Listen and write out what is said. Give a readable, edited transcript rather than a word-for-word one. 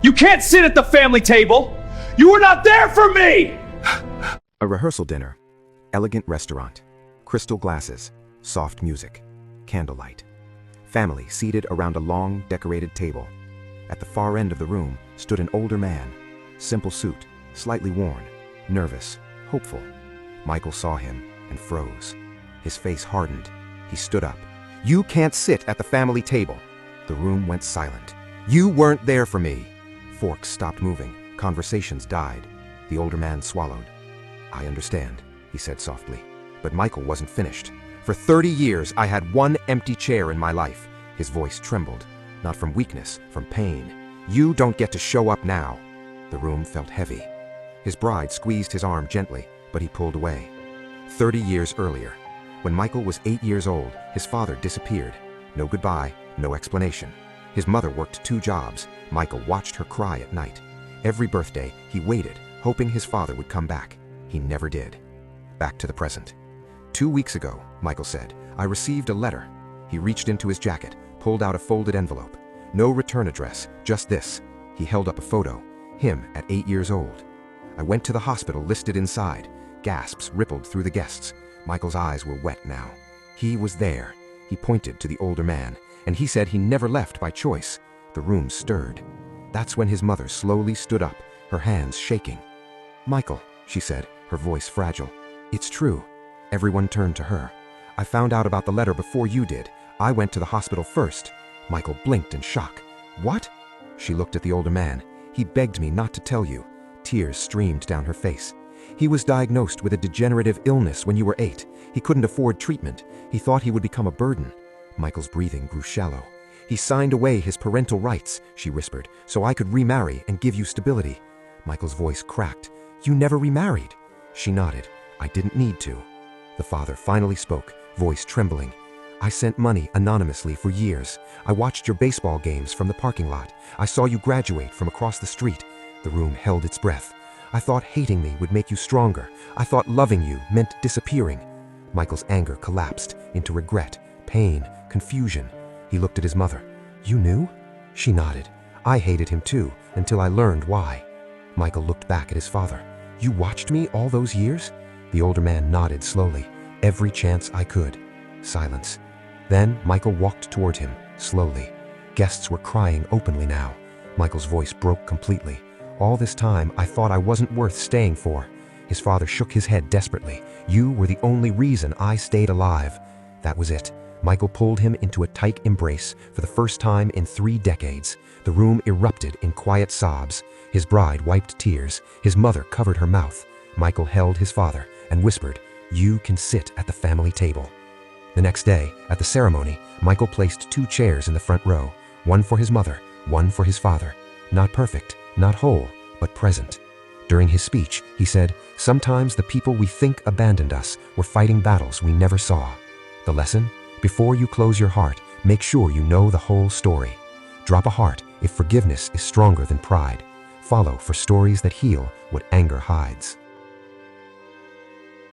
You can't sit at the family table! You were not there for me! A rehearsal dinner. Elegant restaurant. Crystal glasses. Soft music. Candlelight. Family seated around a long, decorated table. At the far end of the room stood an older man. Simple suit, slightly worn, nervous, hopeful. Michael saw him and froze. His face hardened. He stood up. "You can't sit at the family table." The room went silent. "You weren't there for me." Forks stopped moving. Conversations died. The older man swallowed. "I understand," he said softly. But Michael wasn't finished. "For 30 years, I had one empty chair in my life." His voice trembled, not from weakness, from pain. "You don't get to show up now." The room felt heavy. His bride squeezed his arm gently, but he pulled away. 30 years earlier, when Michael was 8 years old, his father disappeared. No goodbye, no explanation. His mother worked 2 jobs. Michael watched her cry at night. Every birthday, he waited, hoping his father would come back. He never did. Back to the present. 2 weeks ago, Michael said, I received a letter. He reached into his jacket, pulled out a folded envelope. No return address, just this. He held up a photo. Him at 8 years old. I went to the hospital listed inside. Gasps rippled through the guests. Michael's eyes were wet now. He was there. He pointed to the older man, and he said he never left by choice. The room stirred. That's when his mother slowly stood up, her hands shaking. "Michael," she said, her voice fragile. "It's true." Everyone turned to her. "I found out about the letter before you did. I went to the hospital first." Michael blinked in shock. "What?" She looked at the older man. "He begged me not to tell you." Tears streamed down her face. "He was diagnosed with a degenerative illness when you were 8. He couldn't afford treatment. He thought he would become a burden." Michael's breathing grew shallow. "He signed away his parental rights," she whispered, "so I could remarry and give you stability." Michael's voice cracked. "You never remarried?" She nodded. "I didn't need to." The father finally spoke, voice trembling. "I sent money anonymously for years. I watched your baseball games from the parking lot. I saw you graduate from across the street." The room held its breath. "I thought hating me would make you stronger. I thought loving you meant disappearing." Michael's anger collapsed into regret, pain, confusion. He looked at his mother. "You knew?" She nodded. "I hated him too, until I learned why." Michael looked back at his father. "You watched me all those years?" The older man nodded slowly. "Every chance I could." Silence. Then Michael walked toward him, slowly. Guests were crying openly now. Michael's voice broke completely. "All this time, I thought I wasn't worth staying for." His father shook his head desperately. "You were the only reason I stayed alive." That was it. Michael pulled him into a tight embrace for the first time in 3 decades. The room erupted in quiet sobs. His bride wiped tears. His mother covered her mouth. Michael held his father and whispered, "You can sit at the family table." The next day, at the ceremony, Michael placed 2 chairs in the front row, one for his mother, one for his father. Not perfect, not whole, but present. During his speech, he said, "Sometimes the people we think abandoned us were fighting battles we never saw." The lesson? Before you close your heart, make sure you know the whole story. Drop a heart if forgiveness is stronger than pride. Follow for stories that heal what anger hides.